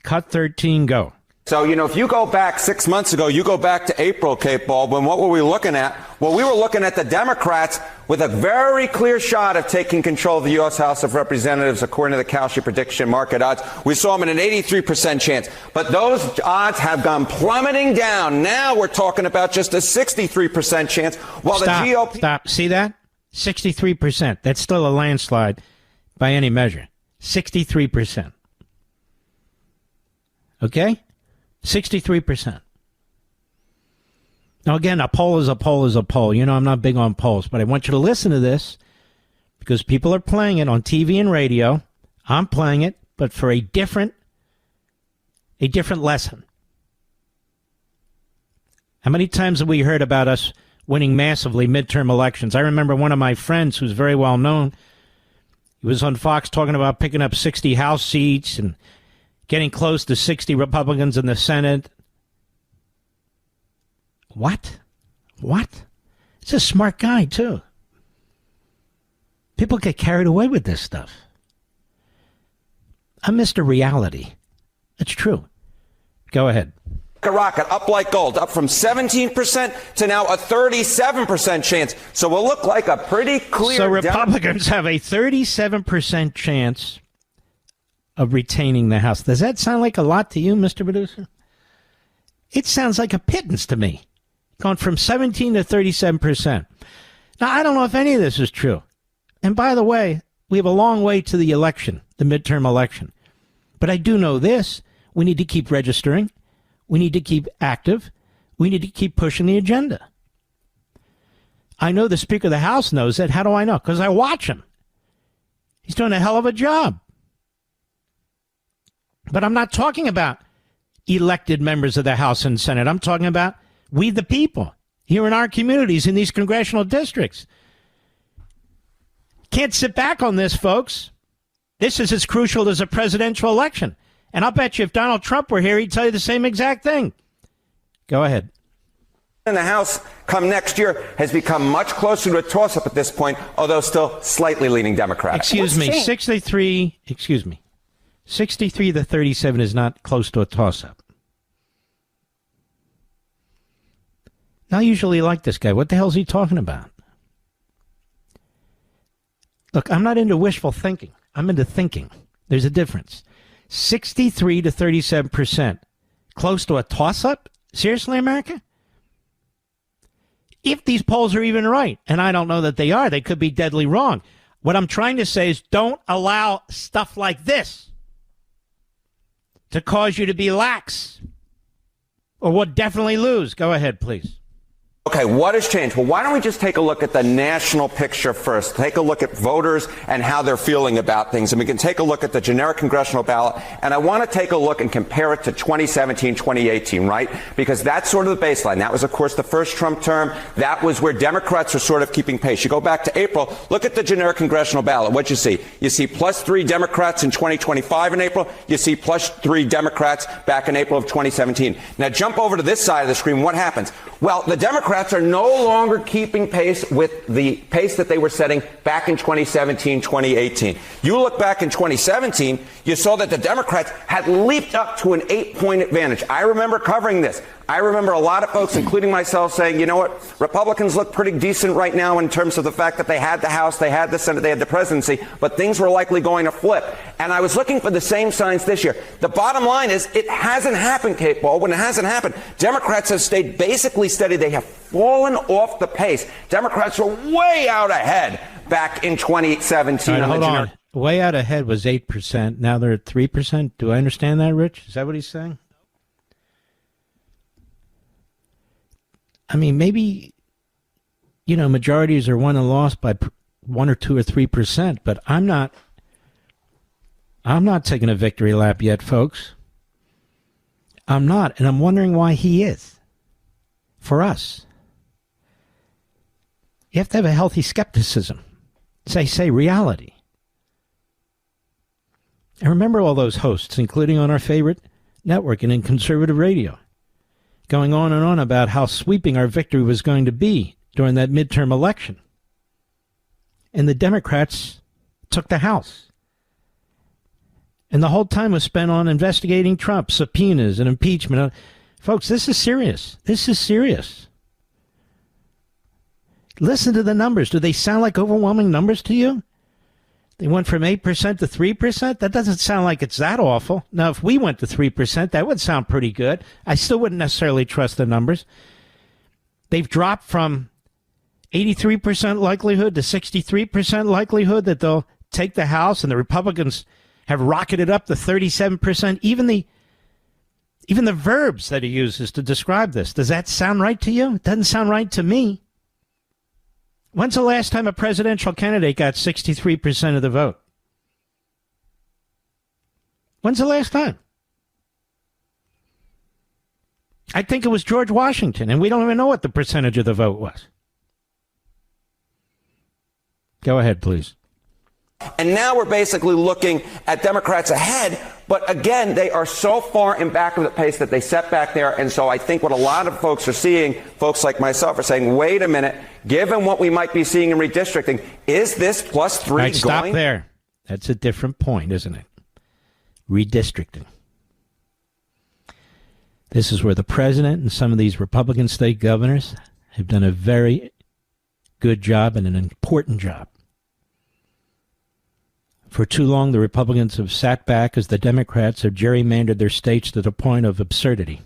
Cut 13, go. So, if you go back 6 months ago, you go back to April, Kate Baldwin, what were we looking at? Well, we were looking at the Democrats with a very clear shot of taking control of the U.S. House of Representatives, according to the Kalshi prediction market odds. We saw them at an 83% chance. But those odds have gone plummeting down. Now we're talking about just a 63% chance. While the GOP... Stop. See that? 63%. That's still a landslide by any measure. 63%. Okay? 63%. Now, again, a poll is a poll is a poll. I'm not big on polls, but I want you to listen to this because people are playing it on TV and radio. I'm playing it, but for a different lesson. How many times have we heard about us winning massively midterm elections? I remember one of my friends who's very well known. He was on Fox talking about picking up 60 House seats and getting close to 60 Republicans in the Senate. What? He's a smart guy, too. People get carried away with this stuff. I'm Mr. Reality. It's true. Go ahead. Rocket, up like gold, up from 17% to now a 37% chance. So we'll look like a pretty clear... So Republicans have a 37% chance of retaining the House. Does that sound like a lot to you, Mr. Producer? It sounds like a pittance to me. Going from 17 to 37%. Now, I don't know if any of this is true. And by the way, we have a long way to the election, the midterm election. But I do know this. We need to keep registering. We need to keep active. We need to keep pushing the agenda. I know the Speaker of the House knows that. How do I know? Because I watch him. He's doing a hell of a job. But I'm not talking about elected members of the House and Senate. I'm talking about we the people here in our communities in these congressional districts. Can't sit back on this, folks. This is as crucial as a presidential election. And I'll bet you if Donald Trump were here, he'd tell you the same exact thing. Go ahead. In the House come next year has become much closer to a toss-up at this point, although still slightly leaning Democratic. 63 to 37 is not close to a toss-up. I usually like this guy. What the hell is he talking about? Look, I'm not into wishful thinking. I'm into thinking. There's a difference. 63 to 37%. Close to a toss-up? Seriously, America? If these polls are even right, and I don't know that they are, they could be deadly wrong. What I'm trying to say is don't allow stuff like this to cause you to be lax or would definitely lose. Go ahead, please. Okay, what has changed? Well, why don't we just take a look at the national picture first? Take a look at voters and how they're feeling about things. And we can take a look at the generic congressional ballot. And I want to take a look and compare it to 2017, 2018, right? Because that's sort of the baseline. That was, of course, the first Trump term. That was where Democrats were sort of keeping pace. You go back to April, look at the generic congressional ballot. What'd you see? You see +3 Democrats in 2025 in April. You see +3 Democrats back in April of 2017. Now jump over to this side of the screen. What happens? Well, the Democrats are no longer keeping pace with the pace that they were setting back in 2017, 2018. You look back in 2017, you saw that the Democrats had leaped up to an 8-point advantage. I remember covering this. I remember a lot of folks, including myself, saying, you know what, Republicans look pretty decent right now in terms of the fact that they had the House, they had the Senate, they had the presidency, but things were likely going to flip. And I was looking for the same signs this year. The bottom line is it hasn't happened, Kate Baldwin. It hasn't happened. Democrats have stayed basically steady. They have fallen off the pace. Democrats were way out ahead back in 2017. Right, hold on. Way out ahead was 8%. Now they're at 3%. Do I understand that, Rich? Is that what he's saying? I mean, maybe, majorities are won and lost by 1 or 2 or 3%, but I'm not taking a victory lap yet, folks. I'm not, and I'm wondering why he is. for us. You have to have a healthy skepticism. Say reality. I remember all those hosts, including on our favorite network and in conservative radio, going on and on about how sweeping our victory was going to be during that midterm election. And the Democrats took the House. And the whole time was spent on investigating Trump, subpoenas and impeachment. Folks, this is serious. This is serious. Listen to the numbers. Do they sound like overwhelming numbers to you? They went from 8% to 3%? That doesn't sound like it's that awful. Now, if we went to 3%, that would sound pretty good. I still wouldn't necessarily trust the numbers. They've dropped from 83% likelihood to 63% likelihood that they'll take the House, and the Republicans have rocketed up to 37%. Even the verbs that he uses to describe this, does that sound right to you? It doesn't sound right to me. When's the last time a presidential candidate got 63% of the vote? When's the last time? I think it was George Washington, and we don't even know what the percentage of the vote was. Go ahead, please. And now we're basically looking at Democrats ahead, but again, they are so far in back of the pace that they set back there. And so I think what a lot of folks are seeing, folks like myself, are saying, wait a minute, given what we might be seeing in redistricting, is this +3 All right, going? stop there. That's a different point, isn't it? Redistricting. This is where the president and some of these Republican state governors have done a very good job and an important job. For too long, the Republicans have sat back as the Democrats have gerrymandered their states to the point of absurdity.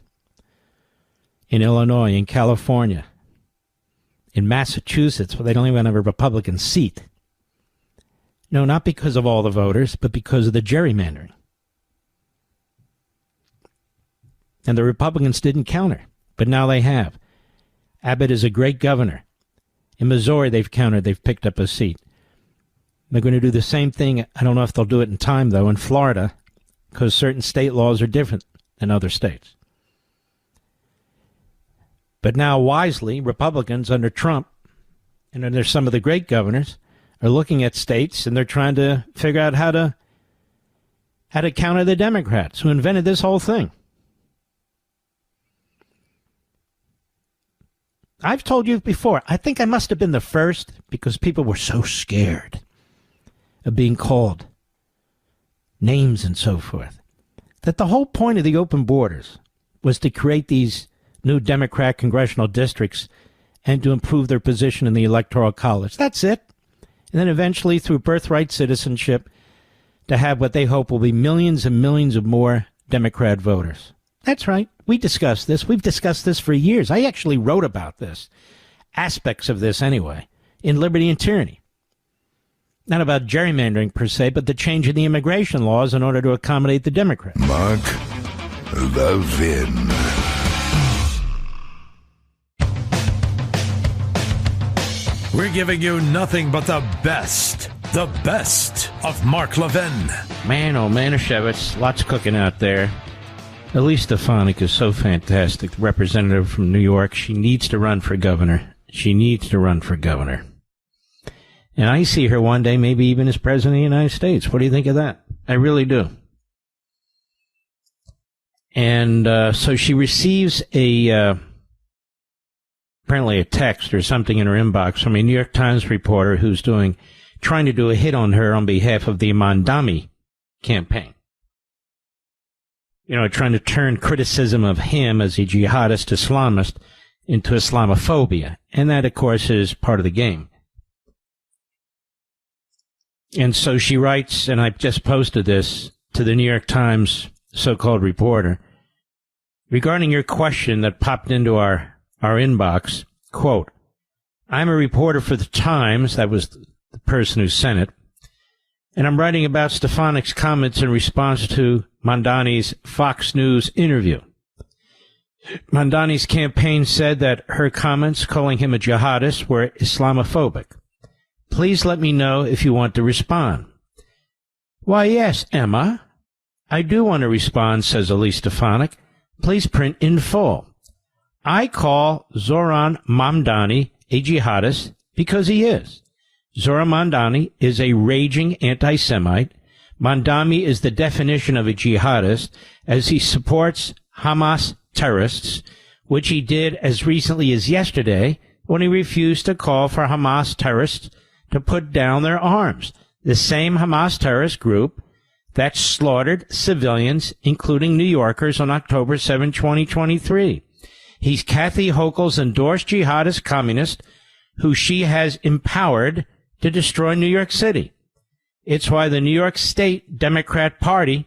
In Illinois, in California, in Massachusetts, where they don't even have a Republican seat. No, not because of all the voters, but because of the gerrymandering. And the Republicans didn't counter, but now they have. Abbott is a great governor. In Missouri, they've countered. They've picked up a seat. They're going to do the same thing. I don't know if they'll do it in time, though, in Florida, because certain state laws are different than other states. But now, wisely, Republicans under Trump and under some of the great governors are looking at states, and they're trying to figure out how to counter the Democrats who invented this whole thing. I've told you before, I think I must have been the first because people were so scared of being called names and so forth, that the whole point of the open borders was to create these new Democrat congressional districts and to improve their position in the Electoral College. That's it. And then eventually, through birthright citizenship, to have what they hope will be millions and millions of more Democrat voters. That's right. We discussed this. We've discussed this for years. I actually wrote about this, aspects of this anyway, in Liberty and Tyranny. Not about gerrymandering per se, but the change in the immigration laws in order to accommodate the Democrats. Mark Levin. We're giving you nothing but the best of Mark Levin. Man, oh man, Shevitz, lots cooking out there. Elise Stefanik is so fantastic, the representative from New York. She needs to run for governor. And I see her one day, maybe even as president of the United States. What do you think of that? I really do. And so she receives apparently a text or something in her inbox from a New York Times reporter who's trying to do a hit on her on behalf of the Mandami campaign. You know, trying to turn criticism of him as a jihadist Islamist into Islamophobia. And that, of course, is part of the game. And so she writes, and I've just posted this to the New York Times so-called reporter, regarding your question that popped into our inbox, quote, I'm a reporter for the Times, that was the person who sent it, and I'm writing about Stefanik's comments in response to Mandani's Fox News interview. Mandani's campaign said that her comments calling him a jihadist were Islamophobic. Please let me know if you want to respond. Why, yes, Emma. I do want to respond, says Elise Stefanik. Please print in full. I call Zoran Mamdani a jihadist because he is. Zoran Mamdani is a raging anti-Semite. Mamdani is the definition of a jihadist, as he supports Hamas terrorists, which he did as recently as yesterday when he refused to call for Hamas terrorists to put down their arms. The same Hamas terrorist group that slaughtered civilians, including New Yorkers, on October 7, 2023. He's Kathy Hochul's endorsed jihadist communist who she has empowered to destroy New York City. It's why the New York State Democrat Party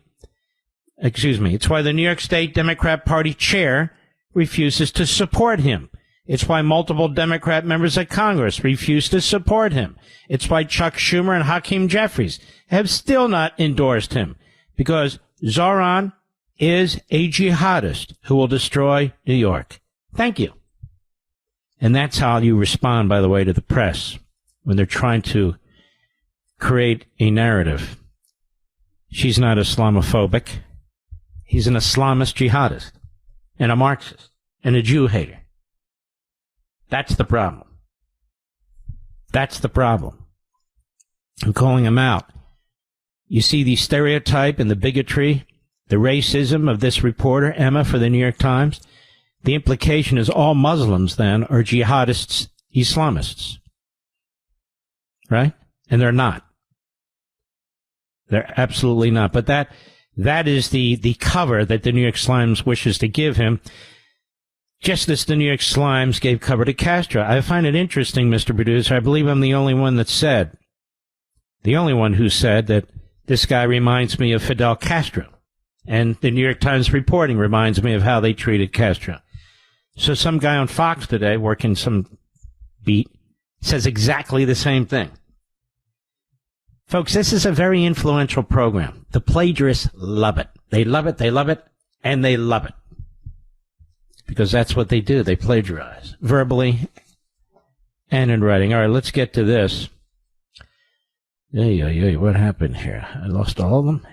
chair refuses to support him. It's why multiple Democrat members of Congress refuse to support him. It's why Chuck Schumer and Hakeem Jeffries have still not endorsed him, because Zoran is a jihadist who will destroy New York. Thank you. And that's how you respond, by the way, to the press when they're trying to create a narrative. She's not Islamophobic. He's an Islamist jihadist and a Marxist and a Jew hater. That's the problem. That's the problem. I'm calling him out. You see the stereotype and the bigotry, the racism of this reporter, Emma, for the New York Times? The implication is all Muslims, then, are jihadists, Islamists. Right? And they're not. They're absolutely not. But that is the cover that the New York Times wishes to give him. Just as the New York Times gave cover to Castro. I find it interesting, Mr. Producer. I believe I'm the only one who said that this guy reminds me of Fidel Castro. And the New York Times reporting reminds me of how they treated Castro. So some guy on Fox today, working some beat, says exactly the same thing. Folks, this is a very influential program. The plagiarists love it. They love it, they love it, and they love it. Because that's what they do. They plagiarize, verbally and in writing. All right, let's get to this. What happened here? I lost all of them?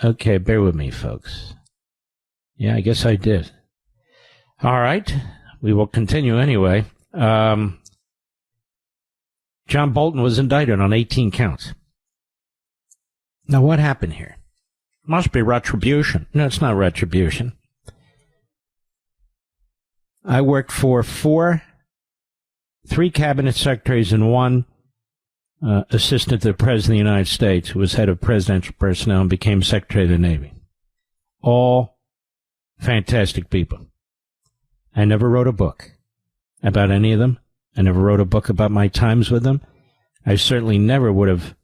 Okay, bear with me, folks. Yeah, I guess I did. All right, we will continue anyway. John Bolton was indicted on 18 counts. Now, what happened here? Must be retribution. No, it's not retribution. I worked for three cabinet secretaries and one assistant to the President of the United States, who was head of presidential personnel and became Secretary of the Navy. All fantastic people. I never wrote a book about any of them. I never wrote a book about my times with them. I certainly never would have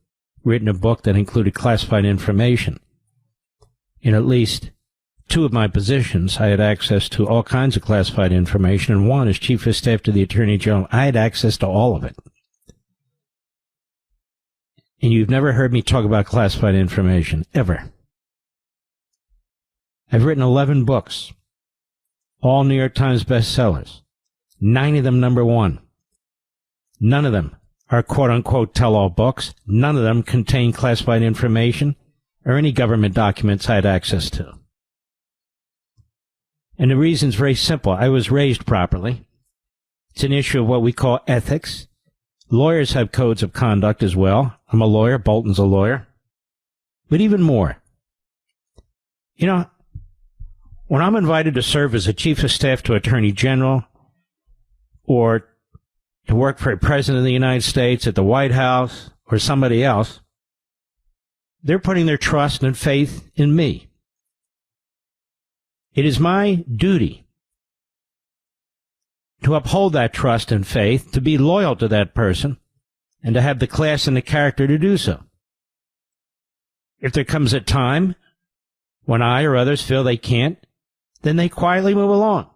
written a book that included classified information. In at least two of my positions, I had access to all kinds of classified information, and one, as Chief of Staff to the Attorney General, I had access to all of it. And you've never heard me talk about classified information, ever. I've written 11 books, all New York Times bestsellers, 9 of them number one. None of them are quote-unquote tell-all books. None of them contain classified information or any government documents I had access to. And the reason's very simple. I was raised properly. It's an issue of what we call ethics. Lawyers have codes of conduct as well. I'm a lawyer. Bolton's a lawyer. But even more, you know, when I'm invited to serve as a chief of staff to Attorney General or to work for a president of the United States at the White House or somebody else, they're putting their trust and faith in me. It is my duty to uphold that trust and faith, to be loyal to that person, and to have the class and the character to do so. If there comes a time when I or others feel they can't, then they quietly move along.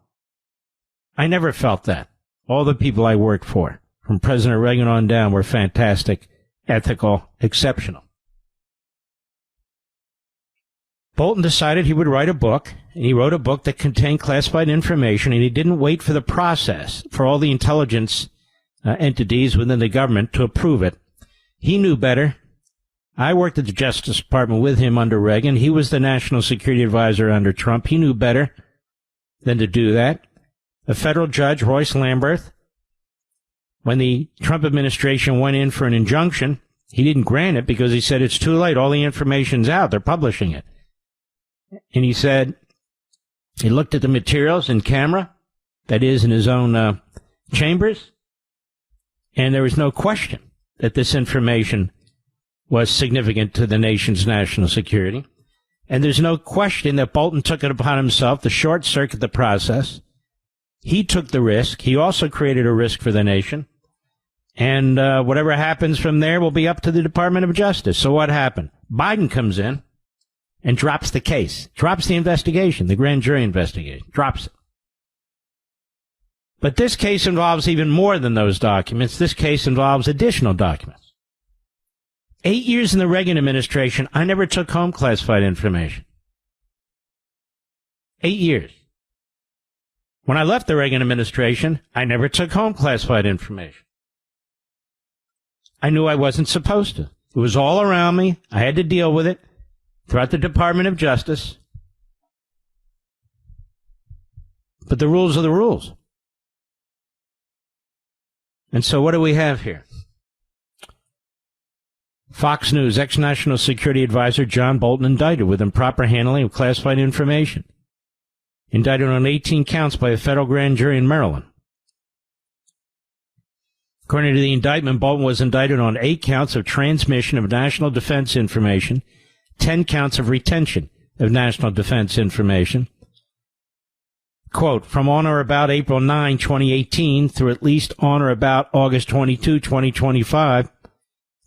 I never felt that. All the people I worked for, from President Reagan on down, were fantastic, ethical, exceptional. Bolton decided he would write a book, and he wrote a book that contained classified information, and he didn't wait for the process for all the intelligence entities within the government to approve it. He knew better. I worked at the Justice Department with him under Reagan. He was the National Security Advisor under Trump. He knew better than to do that. A federal judge, Royce Lamberth, when the Trump administration went in for an injunction, he didn't grant it because he said it's too late. All the information's out. They're publishing it. And he said he looked at the materials in camera, that is, in his own chambers, and there was no question that this information was significant to the nation's national security. And there's no question that Bolton took it upon himself to short-circuit the process. He took the risk. He also created a risk for the nation. And whatever happens from there will be up to the Department of Justice. So what happened? Biden comes in and drops the case, drops the investigation, the grand jury investigation, drops it. But this case involves even more than those documents. This case involves additional documents. 8 years in the Reagan administration, I never took home classified information. 8 years. When I left the Reagan administration, I never took home classified information. I knew I wasn't supposed to. It was all around me. I had to deal with it throughout the Department of Justice. But the rules are the rules. And so what do we have here? Fox News, ex-National Security Advisor John Bolton indicted with improper handling of classified information. Indicted on 18 counts by a federal grand jury in Maryland. According to the indictment, Bolton was indicted on 8 counts of transmission of national defense information, 10 counts of retention of national defense information. Quote, from on or about April 9, 2018 through at least on or about August 22, 2025,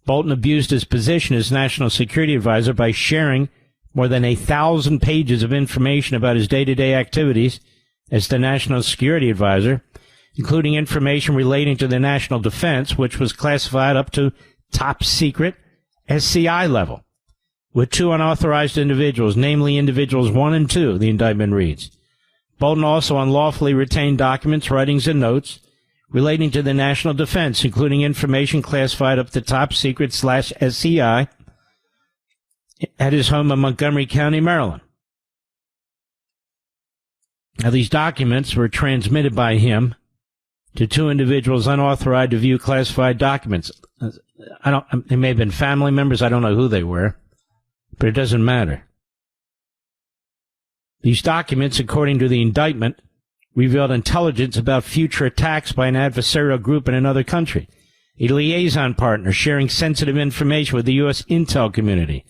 Bolton abused his position as National Security Advisor by sharing more than 1,000 pages of information about his day-to-day activities as the National Security Advisor, including information relating to the national defense, which was classified up to top secret SCI level, with 2 unauthorized individuals, namely individuals 1 and 2, the indictment reads. Bolton also unlawfully retained documents, writings, and notes relating to the national defense, including information classified up to top secret /SCI at his home in Montgomery County, Maryland. Now, these documents were transmitted by him to 2 individuals unauthorized to view classified documents. They may have been family members. I don't know who they were, but it doesn't matter. These documents, according to the indictment, revealed intelligence about future attacks by an adversarial group in another country, a liaison partner sharing sensitive information with the U.S. intel community,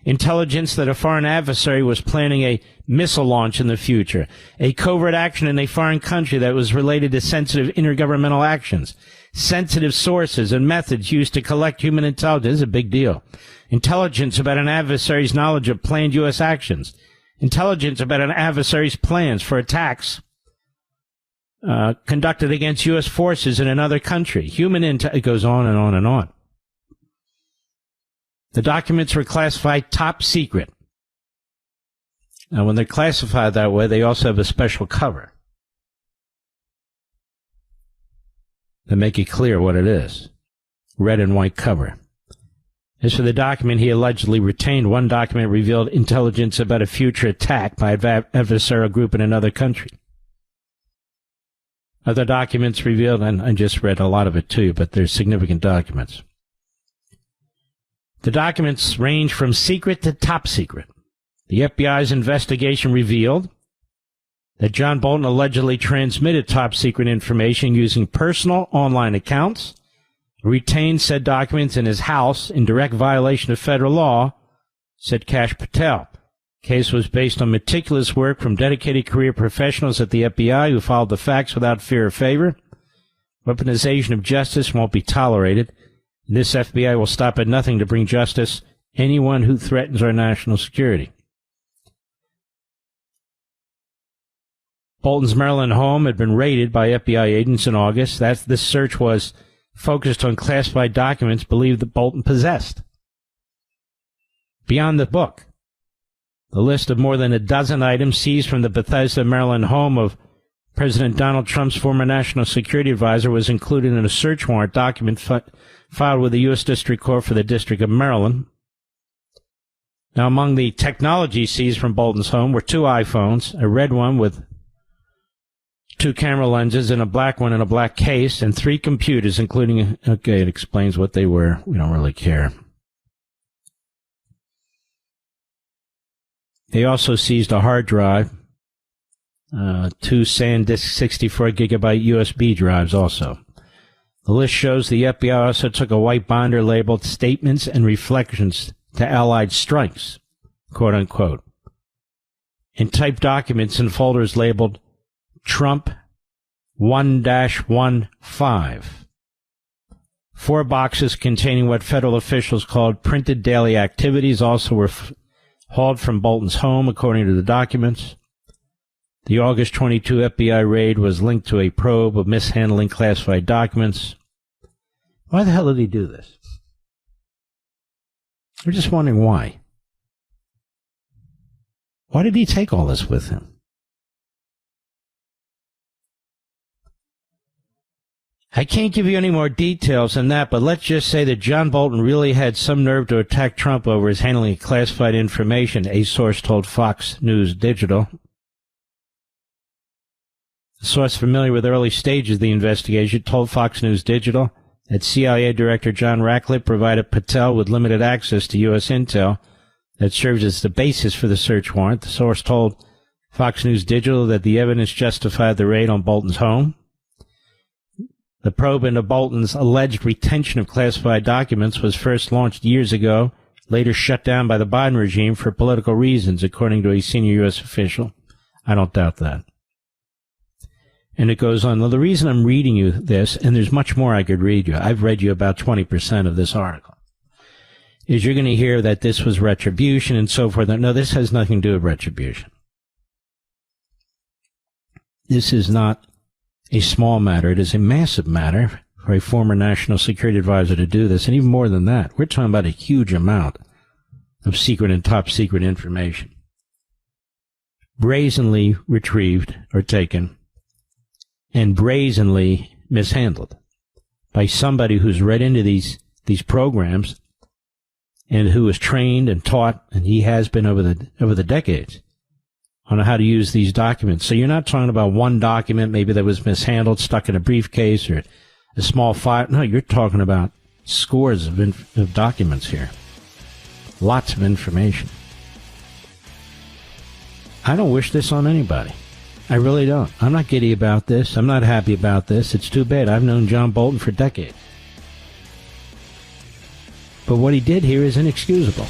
intelligence that a foreign adversary was planning a missile launch in the future, a covert action in a foreign country that was related to sensitive intergovernmental actions, sensitive sources and methods used to collect human intelligence. This is a big deal. Intelligence about an adversary's knowledge of planned U.S. actions, intelligence about an adversary's plans for attacks conducted against U.S. forces in another country. It goes on and on and on. The documents were classified top secret. Now, when they're classified that way, they also have a special cover to make it clear what it is. Red and white cover. As for the document he allegedly retained, one document revealed intelligence about a future attack by an adversarial group in another country. Other documents revealed, and I just read a lot of it too, but they're significant documents. The documents range from secret to top secret. The FBI's investigation revealed that John Bolton allegedly transmitted top secret information using personal online accounts, retained said documents in his house in direct violation of federal law, said Kash Patel. The case was based on meticulous work from dedicated career professionals at the FBI who followed the facts without fear or favor. Weaponization of justice won't be tolerated. This FBI will stop at nothing to bring justice anyone who threatens our national security. Bolton's Maryland home had been raided by FBI agents in August. This search was focused on classified documents believed that Bolton possessed. Beyond the book, the list of more than a dozen items seized from the Bethesda, Maryland home of President Donald Trump's former national security advisor was included in a search warrant document filed with the U.S. District Court for the District of Maryland. Now, among the technology seized from Bolton's home were 2 iPhones, a red one with 2 camera lenses and a black one in a black case, and 3 computers, including, okay, it explains what they were. We don't really care. They also seized a hard drive, 2 SanDisk 64 gigabyte USB drives also. The list shows the FBI also took a white binder labeled Statements and Reflections to Allied Strikes, quote unquote, and typed documents in folders labeled Trump 1-15. 4 boxes containing what federal officials called printed daily activities also were hauled from Bolton's home, according to the documents. The August 22 FBI raid was linked to a probe of mishandling classified documents. Why the hell did he do this? We're just wondering why. Why did he take all this with him? I can't give you any more details than that, but let's just say that John Bolton really had some nerve to attack Trump over his handling of classified information, a source told Fox News Digital. A source familiar with early stages of the investigation told Fox News Digital that CIA Director John Ratcliffe provided Patel with limited access to U.S. intel that serves as the basis for the search warrant. The source told Fox News Digital that the evidence justified the raid on Bolton's home. The probe into Bolton's alleged retention of classified documents was first launched years ago, later shut down by the Biden regime for political reasons, according to a senior U.S. official. I don't doubt that. And it goes on. Well, the reason I'm reading you this, and there's much more I could read you, I've read you about 20% of this article, is you're going to hear that this was retribution and so forth. No, this has nothing to do with retribution. This is not a small matter. It is a massive matter for a former national security advisor to do this. And even more than that, we're talking about a huge amount of secret and top secret information. Brazenly retrieved or taken and brazenly mishandled by somebody who's read into these programs and who is trained and taught, and he has been over the decades, on how to use these documents. So you're not talking about one document maybe that was mishandled, stuck in a briefcase or a small file. No, you're talking about scores of documents here. Lots of information. I don't wish this on anybody. I really don't. I'm not giddy about this. I'm not happy about this. It's too bad. I've known John Bolton for decades. But what he did here is inexcusable.